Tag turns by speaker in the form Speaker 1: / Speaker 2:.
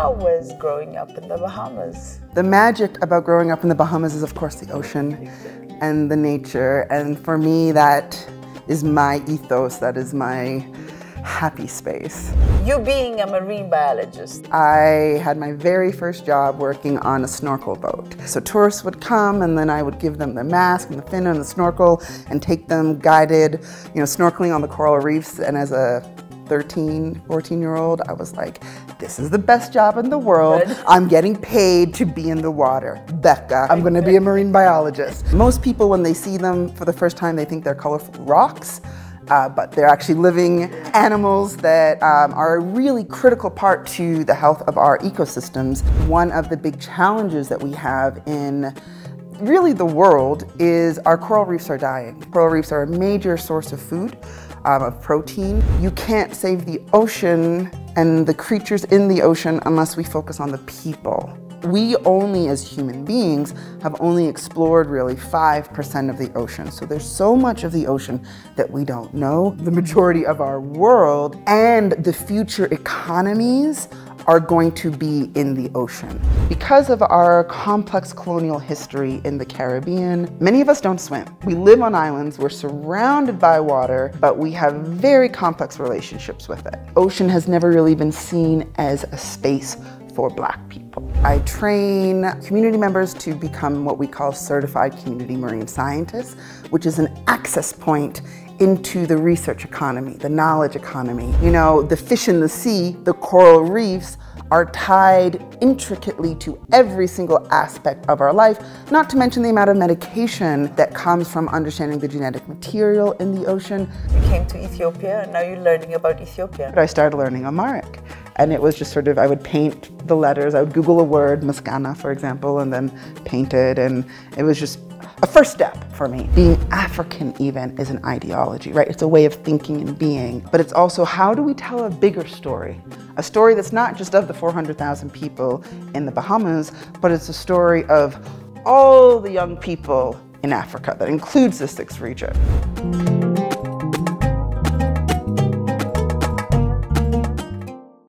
Speaker 1: How was growing up in the Bahamas?
Speaker 2: The magic about growing up in the Bahamas is, of course, the ocean and the nature. And for me, that is my ethos, that is my happy space.
Speaker 1: You being a marine biologist.
Speaker 2: I had my very first job working on a snorkel boat. So tourists would come and then I would give them the mask and the fin and the snorkel and take them guided, snorkeling on the coral reefs. And as a 13, 14-year-old, I was like, this is the best job in the world.
Speaker 1: Good.
Speaker 2: I'm getting paid to be in the water. Becca, I'm gonna be a marine biologist. Most people, when they see them for the first time, they think they're colorful rocks. But they're actually living animals that are a really critical part to the health of our ecosystems. One of the big challenges that we have in really the world is our coral reefs are dying. Coral reefs are a major source of food, of protein. You can't save the ocean and the creatures in the ocean unless we focus on the people. We only, as human beings, have only explored really 5% of the ocean. So there's so much of the ocean that we don't know. The majority of our world and the future economies are going to be in the ocean. Because of our complex colonial history in the Caribbean, many of us don't swim. We live on islands, we're surrounded by water, but we have very complex relationships with it. Ocean has never really been seen as a space for Black people. I train community members to become what we call certified community marine scientists, which is an access point into the research economy, the knowledge economy. The fish in the sea, the coral reefs, are tied intricately to every single aspect of our life, not to mention the amount of medication that comes from understanding the genetic material in the ocean.
Speaker 1: You came to Ethiopia and now you're learning about Ethiopia.
Speaker 2: I started learning Amharic. And it was just I would paint the letters. I would Google a word, Maskana, for example, and then paint it. And it was just a first step for me. Being African even is an ideology, right? It's a way of thinking and being. But it's also, how do we tell a bigger story? A story that's not just of the 400,000 people in the Bahamas, but it's a story of all the young people in Africa that includes the 6th region.